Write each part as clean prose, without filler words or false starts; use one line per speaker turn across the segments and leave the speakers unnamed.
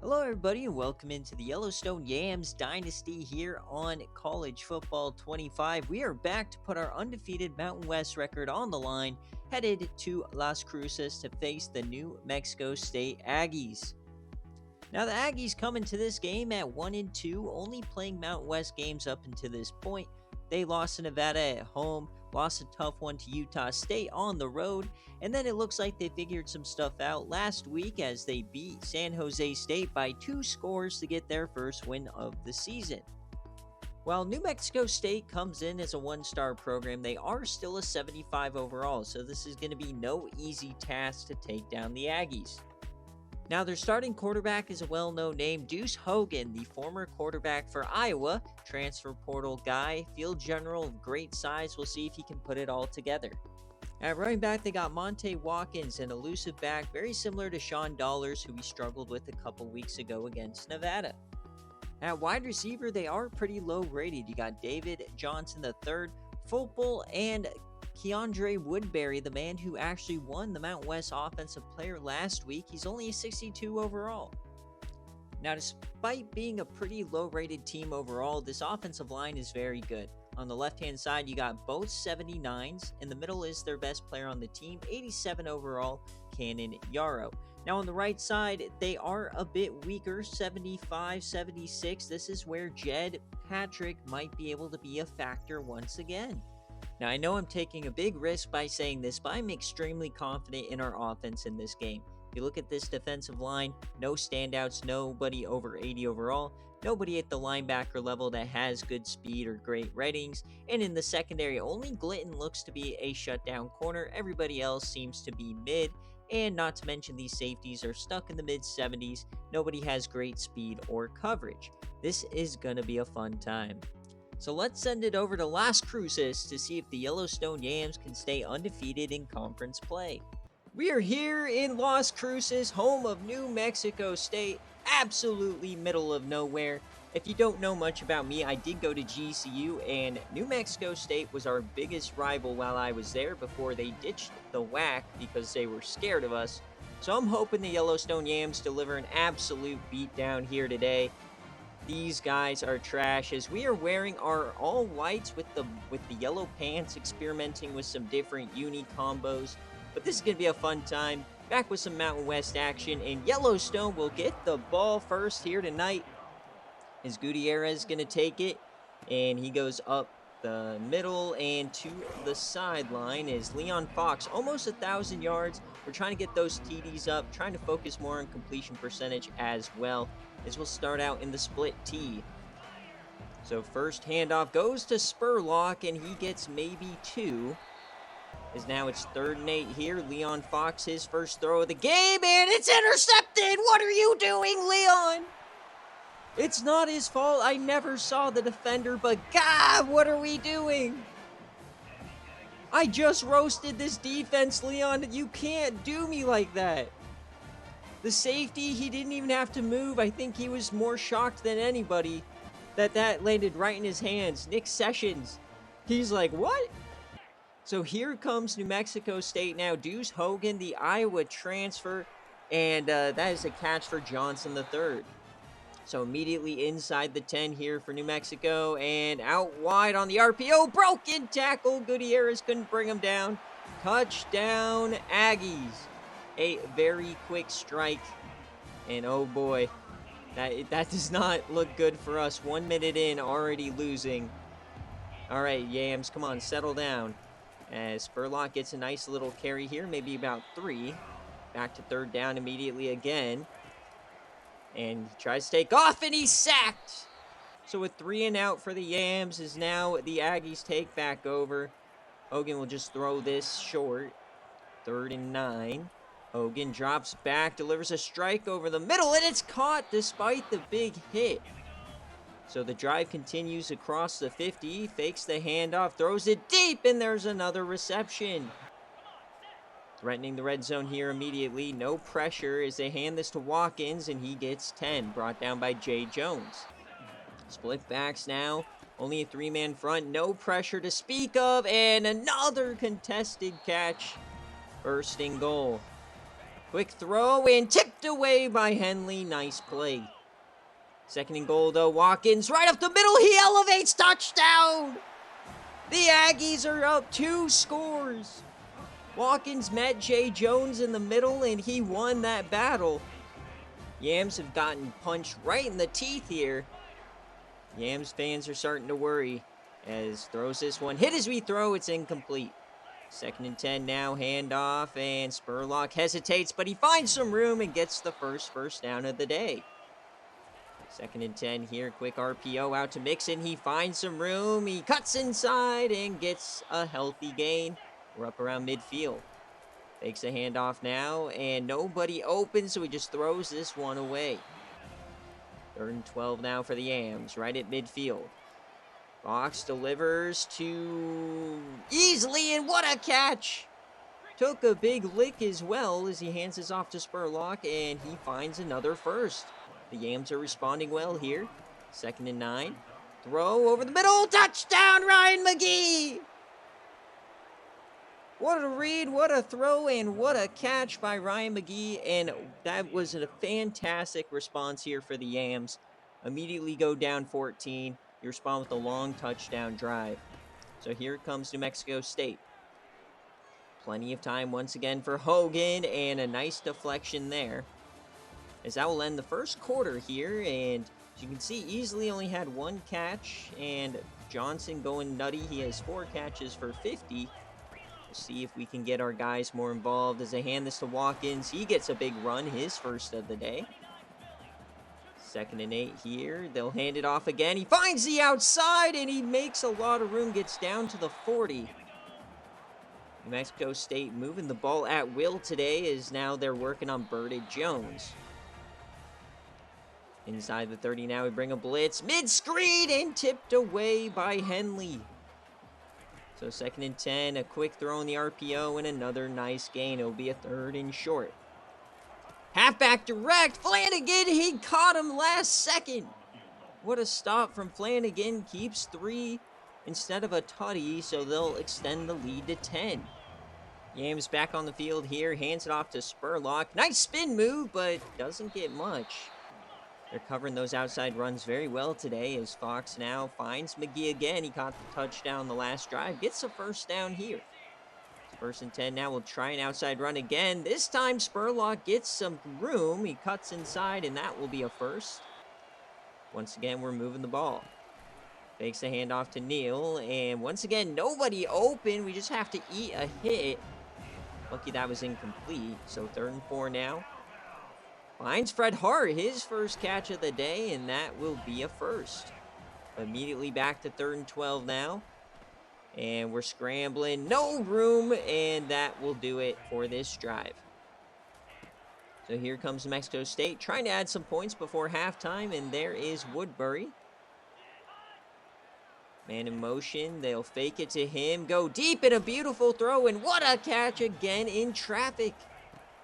Hello, everybody, and welcome into the Yellowstone Yams Dynasty here on College Football 25. We are back to put our undefeated Mountain West record on the line, headed to Las Cruces to face the New Mexico State Aggies. Now, the Aggies come into this game at 1-2, only playing Mountain West games up until this point. They lost to Nevada at home, lost a tough one to Utah State on the road, and then it looks like they figured some stuff out last week as they beat San Jose State by 2 scores to get their first win of the season. While New Mexico State comes in as a one-star program, they are still a 75 overall, so this is going to be no easy task to take down the Aggies. Now, their starting quarterback is a well-known name, Deuce Hogan, the former quarterback for Iowa, transfer portal guy, field general of great size. We'll see if he can put it all together. At running back, they got Monte Watkins, an elusive back, very similar to Sean Dollars, who we struggled with a couple weeks ago against Nevada. At wide receiver, they are pretty low rated. You got David Johnson III, football, and Keandre Woodbury, the man who actually won the Mountain West Offensive Player last week. He's only a 62 overall. Now, despite being a pretty low-rated team overall, this offensive line is very good. On the left-hand side, you got both 79s. In the middle is their best player on the team, 87 overall, Cannon Yarrow. Now, on the right side, they are a bit weaker, 75, 76. This is where Jed Patrick might be able to be a factor once again. Now, I know I'm taking a big risk by saying this, but I'm extremely confident in our offense in this game. If you look at this defensive line, no standouts, nobody over 80 overall, nobody at the linebacker level that has good speed or great ratings, and in the secondary, only Glitton looks to be a shutdown corner. Everybody else seems to be mid, and not to mention these safeties are stuck in the mid-70s. Nobody has great speed or coverage. This is going to be a fun time. So let's send it over to Las Cruces to see if the Yellowstone Yams can stay undefeated in conference play. We are here in Las Cruces, home of New Mexico State, absolutely middle of nowhere. If you don't know much about me, I did go to GCU, and New Mexico State was our biggest rival while I was there before they ditched the WAC because they were scared of us. So I'm hoping the Yellowstone Yams deliver an absolute beatdown here today. These guys are trash as we are wearing our all whites with the yellow pants, experimenting with some different uni combos. But this is going to be a fun time. Back with some Mountain West action, and Yellowstone will get the ball first here tonight. As Gutierrez going to take it, and he goes up the middle and to the sideline is Leon Fox, almost 1,000 yards. We're trying to get those TDs up, trying to focus more on completion percentage as well, as we'll start out in the split T. So first handoff goes to Spurlock, and he gets maybe 2. As now it's 3rd and 8 here. Leon Fox, his first throw of the game, and it's intercepted! What are you doing, Leon? It's not his fault. I never saw the defender, but God, what are we doing? I just roasted this defense, Leon. You can't do me like that. The safety, he didn't even have to move. I think he was more shocked than anybody that landed right in his hands. Nick Sessions, he's like, what? So here comes New Mexico State now. Deuce Hogan, the Iowa transfer, and that is a catch for Johnson III. So immediately inside the 10 here for New Mexico, and out wide on the RPO, broken tackle. Gutierrez couldn't bring him down. Touchdown Aggies. A very quick strike, and oh boy, that does not look good for us. 1 minute in, already losing. All right, Yams, come on, settle down. As Spurlock gets a nice little carry here, maybe about 3. Back to 3rd down immediately again. And he tries to take off, and he's sacked. So with 3 and out for the Yams, is now the Aggies take back over. Hogan will just throw this short. 3rd and 9. Hogan drops back, delivers a strike over the middle, and it's caught despite the big hit. So the drive continues across the 50, fakes the handoff, throws it deep, and there's another reception. Threatening the red zone here immediately. No pressure as they hand this to Watkins, and he gets 10, brought down by Jay Jones. Split backs now. Only a 3-man front. No pressure to speak of, and another contested catch. First and goal. Quick throw and tipped away by Henley. Nice play. Second and goal, though. Watkins right up the middle. He elevates. Touchdown. The Aggies are up 2 scores. Watkins met Jay Jones in the middle, and he won that battle. Yams have gotten punched right in the teeth here. Yams fans are starting to worry as throws this one. Hit as we throw. It's incomplete. Second and 10 now. Handoff, and Spurlock hesitates, but he finds some room and gets the first down of the day. Second and 10 here. Quick RPO out to Mixon. He finds some room. He cuts inside and gets a healthy gain. We're up around midfield. Takes a handoff now, and nobody open, so he just throws this one away. 3rd and 12 now for the Yams, right at midfield. Fox delivers to easily, and what a catch! Took a big lick as well as he hands this off to Spurlock, and he finds another first. The Yams are responding well here. 2nd and 9. Throw over the middle. Touchdown, Ryan McGee! What a read, what a throw, and what a catch by Ryan McGee. And that was a fantastic response here for the Yams. Immediately go down 14. You respond with a long touchdown drive. So here comes New Mexico State. Plenty of time once again for Hogan, and a nice deflection there. As that will end the first quarter here, and as you can see, easily only had 1 catch, and Johnson going nutty. He has 4 catches for 50. We'll see if we can get our guys more involved as they hand this to Watkins. He gets a big run, his first of the day. 2nd and 8 here. They'll hand it off again. He finds the outside, and he makes a lot of room, gets down to the 40. New Mexico State moving the ball at will today, as now they're working on Birded Jones. Inside the 30 now, we bring a blitz. Mid-screen and tipped away by Henley. So 2nd and 10, a quick throw in the RPO and another nice gain. It'll be a 3rd and short. Halfback direct. Flanagan, he caught him last second. What a stop from Flanagan. Keeps 3 instead of a tutty, so they'll extend the lead to 10. Yams back on the field here. Hands it off to Spurlock. Nice spin move, but doesn't get much. They're covering those outside runs very well today as Fox now finds McGee again. He caught the touchdown the last drive. Gets a first down here. 1st and 10 now. We'll try an outside run again. This time Spurlock gets some room. He cuts inside, and that will be a first. Once again, we're moving the ball. Fakes the handoff to Neal, and once again, nobody open. We just have to eat a hit. Lucky that was incomplete. So 3rd and 4 now. Finds Fred Hart, his first catch of the day, and that will be a first. Immediately back to 3rd and 12 now. And we're scrambling. No room, and that will do it for this drive. So here comes New Mexico State, trying to add some points before halftime, and there is Woodbury. Man in motion. They'll fake it to him. Go deep, and a beautiful throw, and what a catch again in traffic.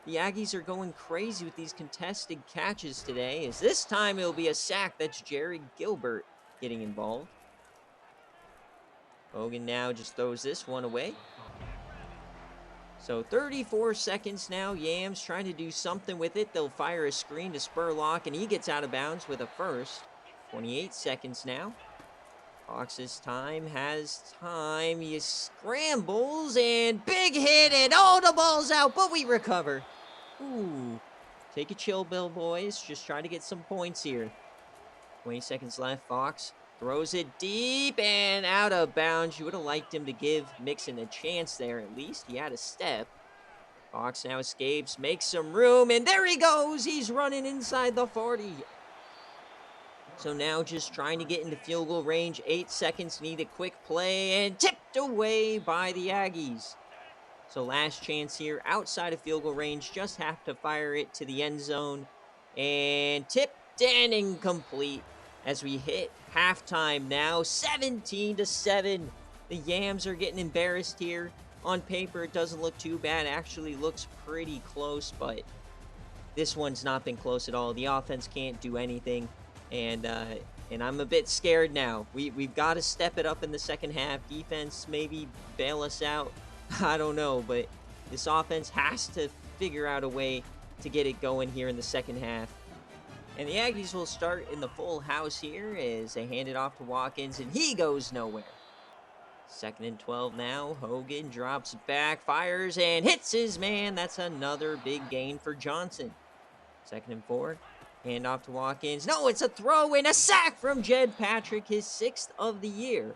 The Aggies are going crazy with these contested catches today, as this time it'll be a sack. That's Jared Gilbert getting involved. Hogan now just throws this one away. So 34 seconds now. Yams trying to do something with it. They'll fire a screen to Spurlock, and he gets out of bounds with a first. 28 seconds now. Fox's has time. He scrambles, and big hit, and oh, the ball's out, but we recover. Ooh. Take a chill, Bill boys. Just try to get some points here. 20 seconds left. Fox throws it deep and out of bounds. You would have liked him to give Mixon a chance there at least. He had a step. Fox now escapes, makes some room, and there he goes. He's running inside the 40. So now just trying to get into field goal range. 8 seconds, need a quick play, and tipped away by the Aggies. So last chance here, outside of field goal range. Just have to fire it to the end zone. And tipped and incomplete as we hit halftime now. 17-7. The Yams are getting embarrassed here. On paper, it doesn't look too bad. Actually looks pretty close, but this one's not been close at all. The offense can't do anything. And I'm a bit scared now. We've got to step it up in the second half. Defense maybe bail us out. I don't know, but this offense has to figure out a way to get it going here in the second half. And the Aggies will start in the full house here as they hand it off to Watkins, and he goes nowhere. 2nd and 12 now. Hogan drops back, fires, and hits his man. That's another big gain for Johnson. 2nd and 4. Hand off to Watkins. No, it's a throw and a sack from Jed Patrick, his 6th of the year.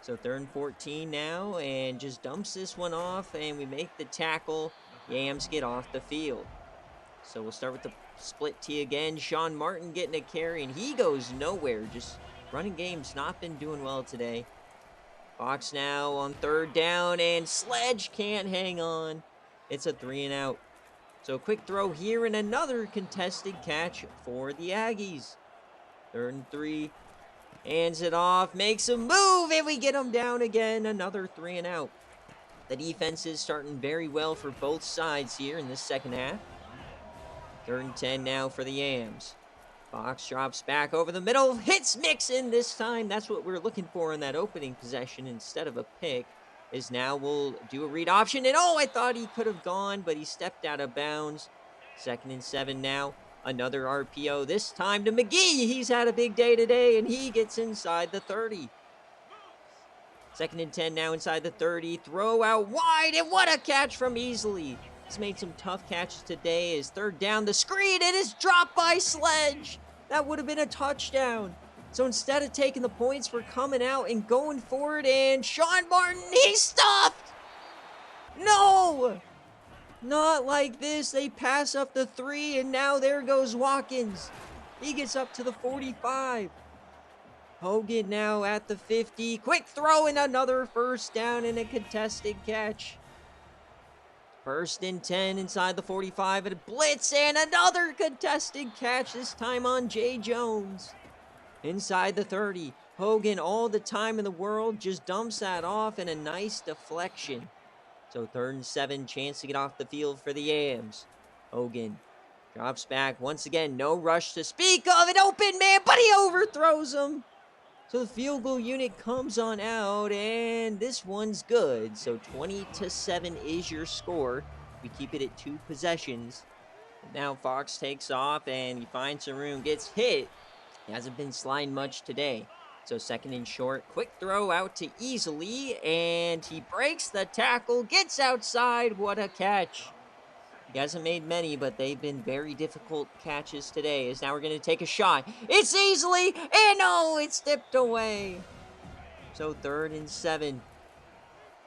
So 3rd and 14 now, and just dumps this one off, and we make the tackle. Yams get off the field. So we'll start with the split tee again. Sean Martin getting a carry, and he goes nowhere. Just running game's not been doing well today. Fox now on 3rd down, and Sledge can't hang on. It's a 3 and out. So a quick throw here, and another contested catch for the Aggies. 3rd and 3. Hands it off, makes a move, and we get him down again. Another 3 and out. The defense is starting very well for both sides here in this second half. 3rd and 10 now for the Yams. Fox drops back over the middle, hits Mixon this time. That's what we're looking for in that opening possession instead of a pick. Is now we'll do a read option, and I thought he could have gone, but he stepped out of bounds. 2nd and 7 now. Another RPO, this time to McGee. He's had a big day today, and he gets inside the 30. 2nd and 10 now inside the 30. Throw out wide, and what a catch from Easley. He's made some tough catches today. His 3rd down, the screen, it is dropped by Sledge. That would have been a touchdown. So instead of taking the points, we're coming out and going for it, and Sean Martin, he's stuffed! No! Not like this. They pass up the 3, and now there goes Watkins. He gets up to the 45. Hogan now at the 50. Quick throw and another 1st down and a contested catch. 1st and 10 inside the 45, and a blitz and another contested catch, this time on Jay Jones. Inside the 30, Hogan, all the time in the world, just dumps that off, and a nice deflection. So 3rd and 7, chance to get off the field for the Yams. Hogan drops back once again, no rush to speak of, an open man, but he overthrows him. So the field goal unit comes on out, and this one's good. So 20-7 is your score. We keep it at 2 possessions. And now Fox takes off, and he finds some room, gets hit. He hasn't been sliding much today. So 2nd and short, quick throw out to Easley, and he breaks the tackle, gets outside. What a catch. He hasn't made many, but they've been very difficult catches today. As now we're going to take a shot. It's Easley, and no, it's tipped away. So 3rd and 7.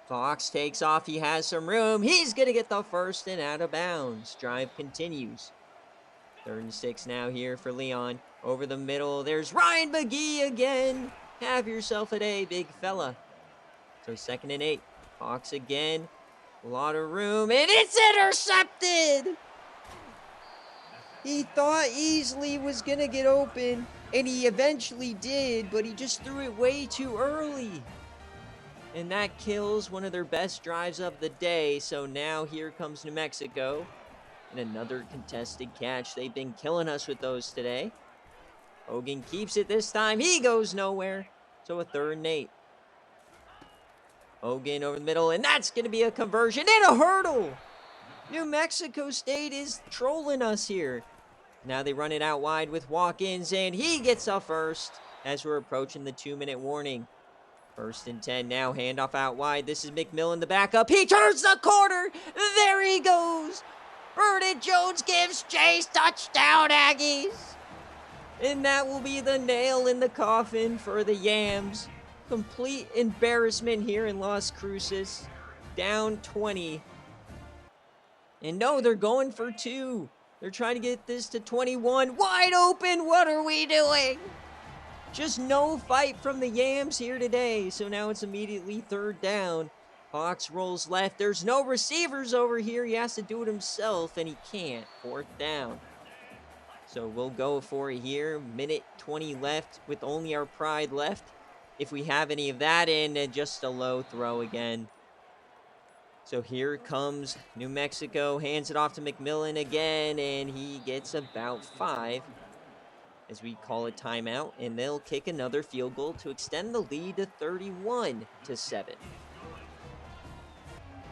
Fox takes off. He has some room. He's going to get the 1st and out of bounds. Drive continues. 3rd and 6 now here for Leon. Over the middle, there's Ryan McGee again. Have yourself a day, big fella. So 2nd and 8. Fox again. A lot of room, and it's intercepted! He thought Easley was going to get open, and he eventually did, but he just threw it way too early. And that kills one of their best drives of the day. So now here comes New Mexico. And another contested catch. They've been killing us with those today. Hogan keeps it this time. He goes nowhere. So a 3rd and 8. Hogan over the middle, and that's going to be a conversion and a hurdle. New Mexico State is trolling us here. Now they run it out wide with Watkins, and he gets a 1st as we're approaching the 2-minute warning. 1st and 10 now, handoff out wide. This is McMillan, the backup. He turns the corner. There he goes. Vernon Jones gives chase. Touchdown, Aggies. And that will be the nail in the coffin for the Yams. Complete embarrassment here in Las Cruces. Down 20. And no, they're going for 2. They're trying to get this to 21. Wide open. What are we doing? Just no fight from the Yams here today. So now it's immediately 3rd down. Fox rolls left. There's no receivers over here. He has to do it himself, and he can't. 4th down. So we'll go for it here. Minute 20 left with only our pride left. If we have any of that in, and just a low throw again. So here comes New Mexico. Hands it off to McMillan again, and he gets about 5. As we call a timeout, and they'll kick another field goal to extend the lead to 31-7.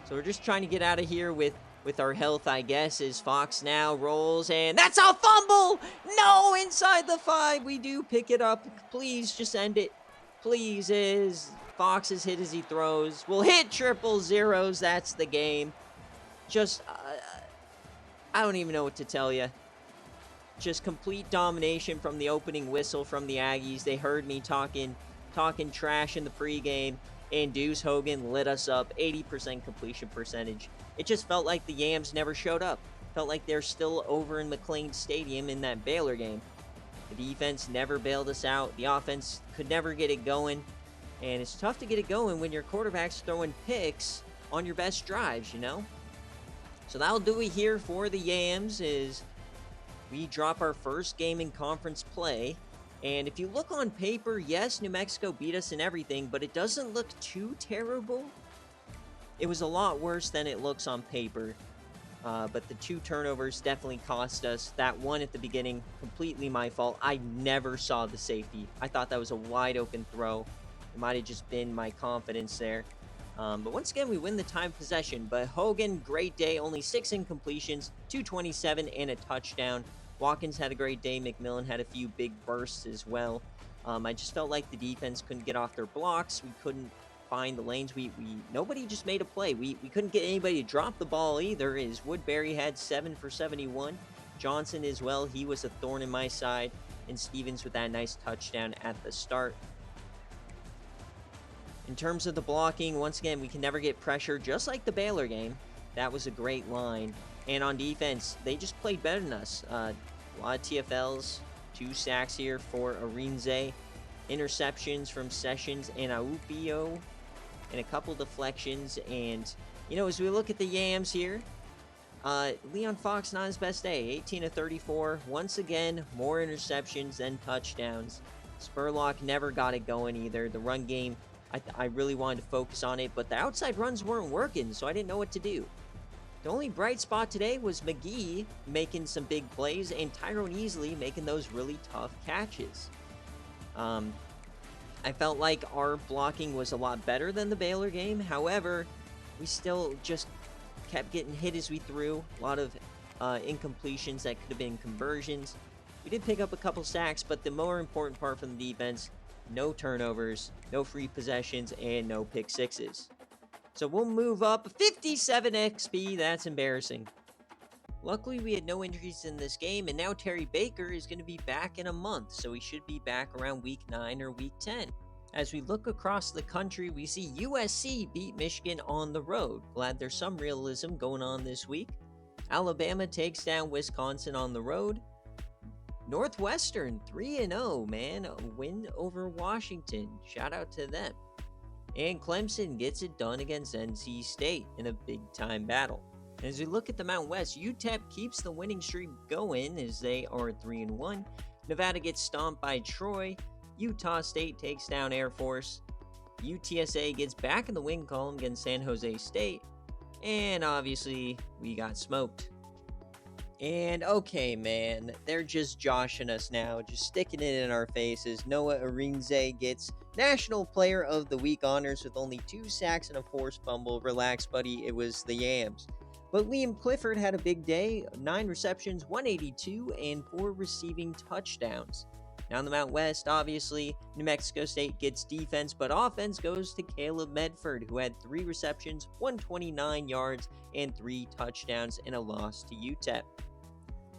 So we're just trying to get out of here with with our health, I guess, as Fox now rolls, and that's a fumble! No, inside the 5, we do pick it up. Please, just end it. Please, as Fox is hit as he throws. We'll hit triple zeros, that's the game. Just, I don't even know what to tell you. Just complete domination from the opening whistle from the Aggies. They heard me talking trash in the pregame, and Deuce Hogan lit us up. 80% completion percentage. It just felt like the Yams never showed up. Felt like they're still over in McLean Stadium in that Baylor game. The defense never bailed us out. The offense could never get it going. And it's tough to get it going when your quarterback's throwing picks on your best drives, you know? So that'll do it here for the Yams as we drop our first game in conference play. And if you look on paper, yes, New Mexico beat us in everything, but it doesn't look too terrible. It was a lot worse than it looks on paper. But the 2 turnovers definitely cost us. That one at the beginning, completely my fault. I never saw the safety. I thought that was a wide open throw. It might have just been my confidence there. But once again, we win the time possession. But Hogan, great day. Only 6 incompletions, 227, and a touchdown. Watkins had a great day. McMillan had a few big bursts as well. I just felt like the defense couldn't get off their blocks. We couldn't find the lanes. Nobody just made a play. We couldn't get anybody to drop the ball either, as Woodbury had 7 for 71. Johnson as well, he was a thorn in my side. And Stevens with that nice touchdown at the start. In terms of the blocking, once again, we can never get pressure, just like the Baylor game. That was a great line. And on defense, they just played better than us. A lot of TFLs, 2 sacks here for Arinze. Interceptions from Sessions and Aupio. And a couple deflections. And, you know, as we look at the Yams here, Leon Fox, not his best day. 18 of 34. Once again, more interceptions than touchdowns. Spurlock never got it going either. The run game, I really wanted to focus on it, but the outside runs weren't working, so I didn't know what to do. The only bright spot today was McGee making some big plays and Tyrone Easley making those really tough catches. I felt like our blocking was a lot better than the Baylor game. However, we still just kept getting hit as we threw. A lot of incompletions that could have been conversions. We did pick up a couple sacks, but the more important part from the defense, no turnovers, no free possessions, and no pick sixes. So we'll move up 57 XP. That's embarrassing. Luckily, we had no injuries in this game, and now Terry Baker is going to be back in a month, so he should be back around week 9 or week 10. As we look across the country, we see USC beat Michigan on the road. Glad there's some realism going on this week. Alabama takes down Wisconsin on the road. Northwestern 3-0, man. A win over Washington. Shout out to them. And Clemson gets it done against NC State in a big-time battle. As we look at the Mountain West, UTEP keeps the winning streak going as they are 3-1. Nevada gets stomped by Troy. Utah State takes down Air Force. UTSA gets back in the win column against San Jose State. And obviously, we got smoked. And okay, man, they're just joshing us now, just sticking it in our faces. Noah Arinze gets National Player of the Week honors with only 2 sacks and a forced fumble. Relax, buddy, it was the Yams. But Liam Clifford had a big day, 9 receptions, 182, and 4 receiving touchdowns. Now in the Mountain West, obviously, New Mexico State gets defense, but offense goes to Caleb Medford, who had 3 receptions, 129 yards, and 3 touchdowns in a loss to UTEP.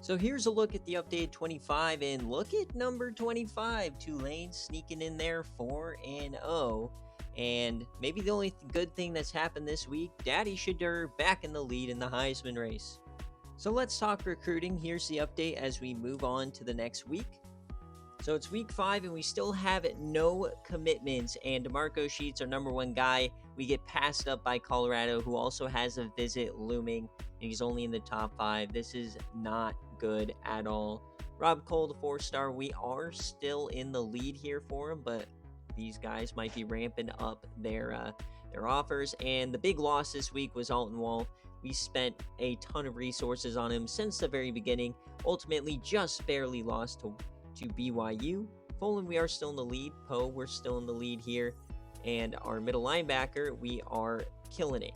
So here's a look at the updated 25, and look at number 25, Tulane sneaking in there 4-0. And maybe the only good thing that's happened this week, Daddy Shadur back in the lead in the Heisman race. So let's talk recruiting. Here's the update as we move on to the next week. So it's week 5 and we still have no commitments, and DeMarco Sheets, our number 1 guy, we get passed up by Colorado, who also has a visit looming, and he's only in the top 5. This is not good at all. Rob Cole, the 4-star, we are still in the lead here for him, but these guys might be ramping up their offers. And the big loss this week was Alton Wall. We spent a ton of resources on him since the very beginning. Ultimately, just barely lost to BYU. Fulham, we are still in the lead. Poe, we're still in the lead here. And our middle linebacker, we are killing it.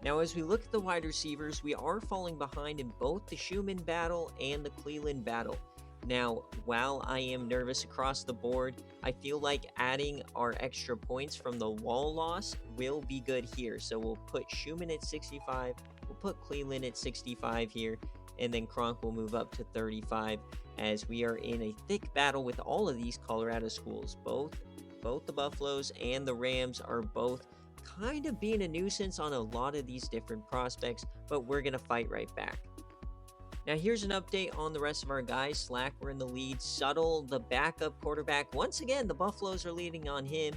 Now, as we look at the wide receivers, we are falling behind in both the Schumann battle and the Cleveland battle. Now, while I am nervous across the board, I feel like adding our extra points from the wall loss will be good here. So we'll put Schumann at 65, we'll put Cleveland at 65 here, and then Kronk will move up to 35 as we are in a thick battle with all of these Colorado schools. Both the Buffaloes and the Rams are both kind of being a nuisance on a lot of these different prospects, but we're going to fight right back. Now, here's an update on the rest of our guys. Slack, we're in the lead. Suttle, the backup quarterback. Once again, the Buffaloes are leading on him.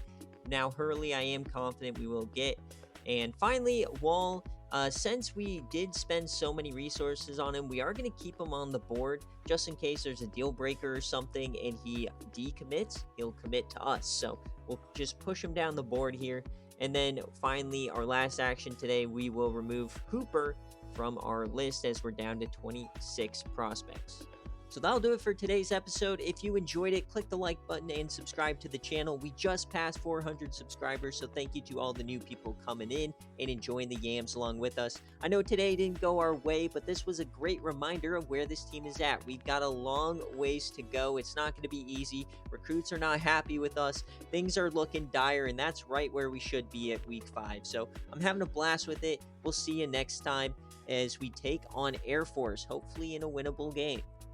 Now, Hurley, I am confident we will get. And finally, Wall, since we did spend so many resources on him, we are going to keep him on the board just in case there's a deal breaker or something and he decommits, he'll commit to us. So we'll just push him down the board here. And then finally, our last action today, we will remove Hooper from our list as we're down to 26 prospects. So that'll do it for today's episode. If you enjoyed it, click the like button and subscribe to the channel. We just passed 400 subscribers, so thank you to all the new people coming in and enjoying the Yams along with us. I know today didn't go our way, but this was a great reminder of where this team is at. We've got a long ways to go. It's not going to be easy. Recruits are not happy with us. Things are looking dire, and that's right where we should be at week 5. So I'm having a blast with it. We'll see you next time as we take on Air Force, hopefully in a winnable game.